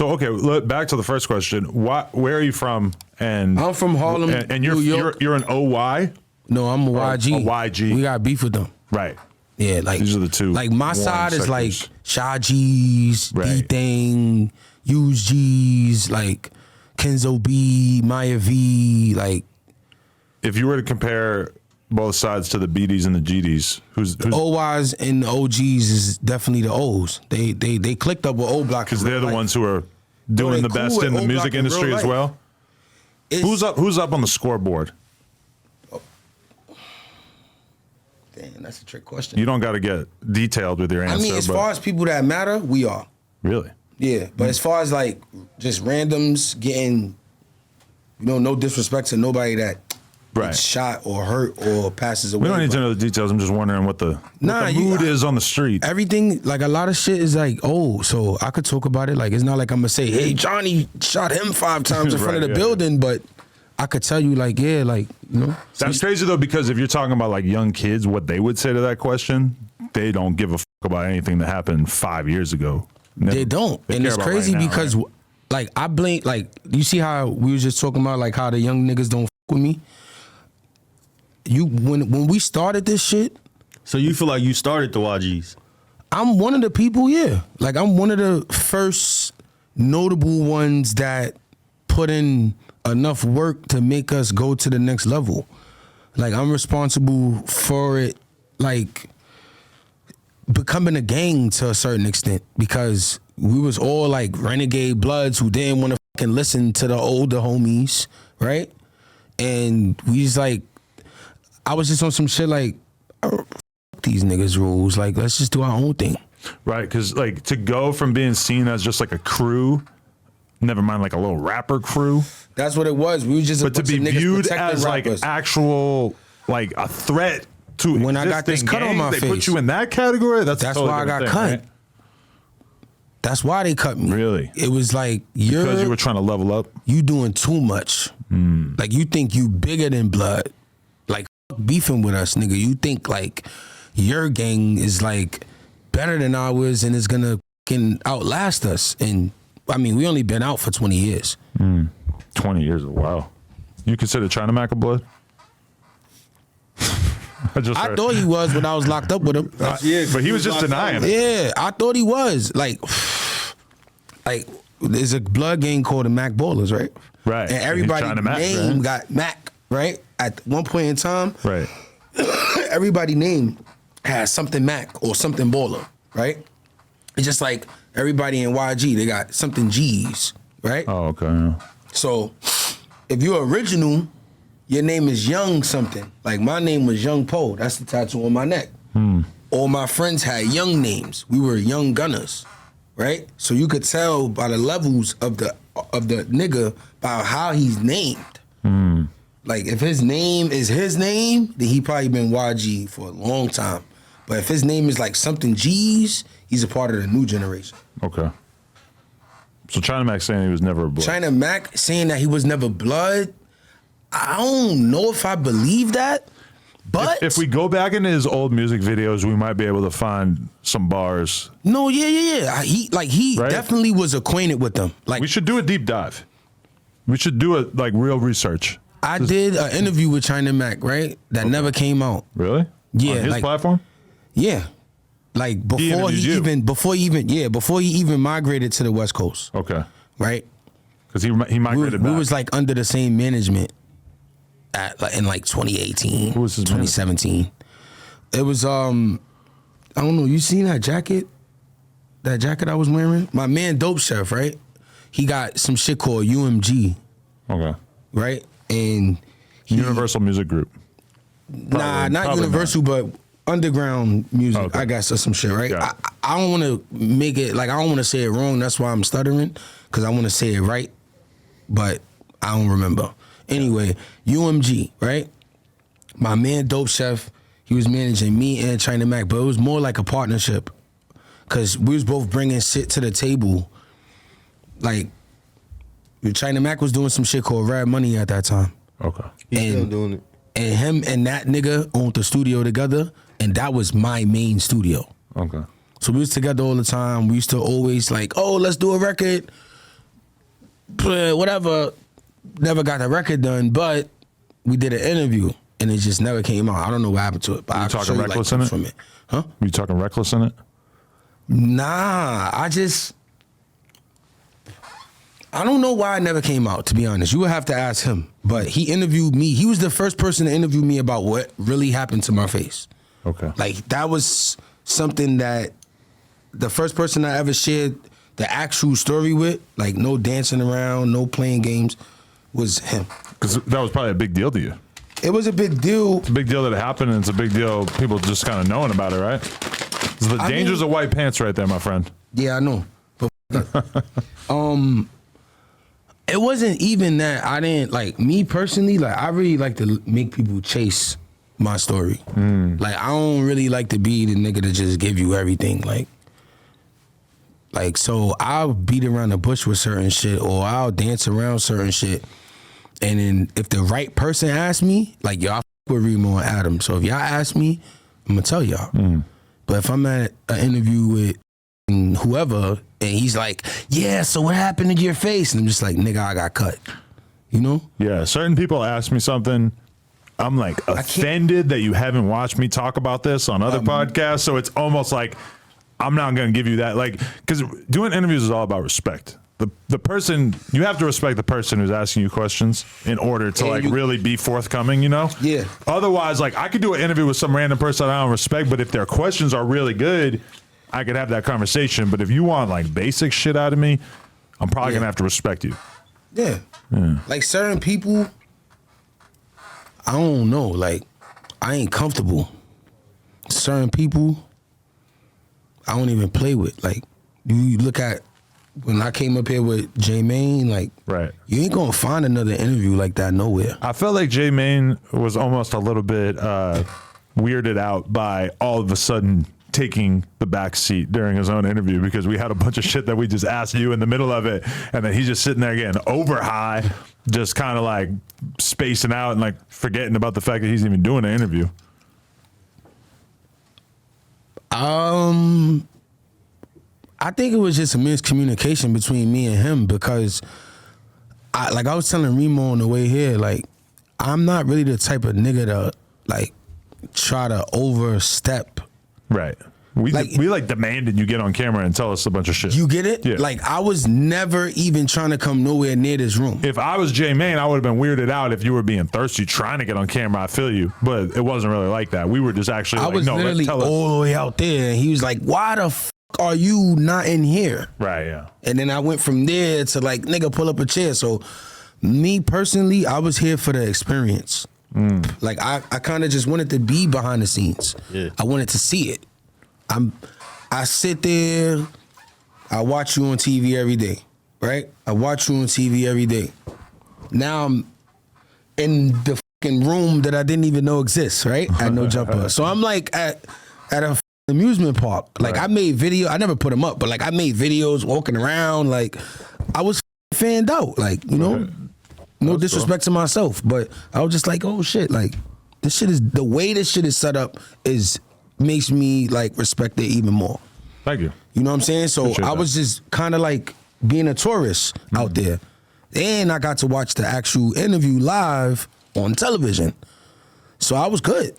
So okay, back to the first question. Where are you from? And I'm from Harlem, and New York. you're an OY. No, I'm a YG. A YG. We got beef with them. Right. Yeah, like these are the two. Like my side is like Shy G's, right. D-Thing, Use G's, like Kenzo B, Maya V, like. If you were to compare both sides to the BDs and the GDs, who's OYs and the OGs is definitely the O's. They clicked up with O Block because they're the ones who are doing the best in the music industry as well. Who's up on the scoreboard? Damn, that's a trick question. You don't got to get detailed with your answer. I mean, as far as people that matter, we are. Really? Yeah, but as far as like just randoms getting, no disrespect to nobody that gets shot or hurt or passes away. We don't need to know the details. I'm just wondering what the mood is on the street. Everything, like a lot of shit is like, so I could talk about it. Like, it's not like I'm going to say, hey, Johnny shot him 5 times in front of the building, but I could tell you like, That's crazy though, because if you're talking about like young kids, what they would say to that question, they don't give a fuck about anything that happened 5 years ago. They don't. And it's crazy because like I blink, like you see how we was just talking about like how the young niggas don't fuck with me. When we started this shit. So you feel like you started the YGs? I'm one of the people, yeah. Like I'm one of the first notable ones that put in enough work to make us go to the next level. Like I'm responsible for it, like becoming a gang to a certain extent, because we was all like renegade bloods who didn't want to fucking listen to the older homies, right? And we just like, I was just on some shit like, fuck these niggas rules. Like, let's just do our own thing. Right, because like to go from being seen as just like a crew, never mind like a little rapper crew. That's what it was. We was just but to be viewed as like actual, like a threat to when I got this cut on my face. They put you in that category? That's totally why I got cut. Right? That's why they cut me. Really? It was like, because you were trying to level up? You doing too much. Like you think you bigger than blood. Like beefing with us, nigga. You think like your gang is like better than ours and is gonna fucking outlast us. And I mean, we only been out for 20 years. 20 years, wow. You consider China Mac a blood? I thought he was when I was locked up with him. Yeah, but he was just denying it. Yeah, I thought he was. Like there's a blood gang called the Mac Ballers, right? Right. And everybody's name got Mac, right? At one point in time, right. Everybody's name has something Mac or something Baller, right? It's just like everybody in YG, they got something G's, right? Oh, okay. Yeah. So if you're original, your name is Young something. Like my name was Young Poe. That's the tattoo on my neck. All my friends had young names. We were young gunners, right? So you could tell by the levels of the nigga by how he's named. Like if his name is his name, then he probably been YG for a long time. But if his name is like something G's, he's a part of the new generation. Okay. So China Mac saying he was never a blood. China Mac saying that he was never blood, I don't know if I believe that, but if we go back into his old music videos, we might be able to find some bars. No, yeah. He definitely was acquainted with them. Like we should do a deep dive. We should do a real research. I did an interview with China Mac, right? That never came out. Really? Yeah. On his platform? Yeah. Like before he even migrated to the West Coast. Okay. Right? Because he migrated back. We was like under the same management in like 2018. Who was his 2017. manager? It was I don't know, you seen that jacket? That jacket I was wearing? My man Dope Chef, right? He got some shit called UMG. Okay. Right? And Universal Music Group. Not Universal, but underground music, okay. I guess, or some shit, right? Yeah. I don't want to make it, like, I don't want to say it wrong. That's why I'm stuttering, because I want to say it right, but I don't remember. Anyway, UMG, right? My man, Dope Chef, he was managing me and China Mac, but it was more like a partnership, because we was both bringing shit to the table. Like, China Mac was doing some shit called Rad Money at that time. Okay. He's still doing it. And him and that nigga owned the studio together, and that was my main studio. Okay. So we was together all the time. We used to always like, oh, let's do a record. whatever, never got the record done, but we did an interview and it just never came out. I don't know what happened to it. But You I can talking show you, Reckless in it? from it? Huh? You talking Reckless in it? Nah, I don't know why it never came out, to be honest. You would have to ask him. But he interviewed me. He was the first person to interview me about what really happened to my face. Okay. Like, that was something that the first person I ever shared the actual story with, like no dancing around, no playing games, was him. Because that was probably a big deal to you. It was a big deal. It's a big deal that it happened, and it's a big deal people just kind of knowing about it, right? It's the dangers of white pants right there, my friend. Yeah, I know. But it wasn't even that I didn't like me personally. Like I really like to make people chase my story. Like I don't really like to be the nigga to just give you everything. Like so I'll beat around the bush with certain shit, or I'll dance around certain shit. And then if the right person asks me, like y'all with Remo and Adam. So if y'all ask me, I'm gonna tell y'all. But if I'm at an interview with whoever and he's like, yeah, so what happened to your face? And I'm just like, nigga, I got cut. You know? Yeah, certain people ask me something. I'm like offended that you haven't watched me talk about this on other podcasts. So it's almost like I'm not going to give you that. Like, because doing interviews is all about respect. The person, you have to respect the person who's asking you questions in order to really be forthcoming, you know? Yeah. Otherwise, like I could do an interview with some random person I don't respect, but if their questions are really good, I could have that conversation. But if you want like basic shit out of me, I'm probably going to have to respect you. Yeah. Like certain people, I don't know. Like I ain't comfortable. Certain people, I don't even play with. Like you look at when I came up here with J Mane, like Right. you ain't gonna find another interview like that nowhere. I felt like J Mane was almost a little bit weirded out by all of a sudden taking the back seat during his own interview, because we had a bunch of shit that we just asked you in the middle of it, and then he's just sitting there getting over high, just kind of like spacing out and like forgetting about the fact that he's even doing an interview. I think it was just a miscommunication between me and him, because I was telling Remo on the way here, like I'm not really the type of nigga to like try to overstep. Right. We like demanded you get on camera and tell us a bunch of shit. You get it? Yeah. Like I was never even trying to come nowhere near this room. If I was J Mane, I would have been weirded out if you were being thirsty trying to get on camera. I feel you, but it wasn't really like that. We were just actually I like, was no, literally tell us. all the way out there, and he was like, "Why the f are you not in here?" Right, yeah. And then I went from there to like, nigga, pull up a chair. So me personally, I was here for the experience. Like I kind of just wanted to be behind the scenes. Yeah. I wanted to see it. I sit there, I watch you on TV every day, right? I watch you on TV every day. Now I'm in the fucking room that I didn't even know exists, right? At No Jumper. So I'm like at a amusement park. Like I made video, I never put them up, but like I made videos walking around. Like I was fanned out, like, you know, no disrespect to myself, but I was just like, oh shit, like this shit is, the way this shit is set up makes me like respect it even more. Thank you. You know what I'm saying? So Appreciate I was just kind of like being a tourist out there. And I got to watch the actual interview live on television. So I was good.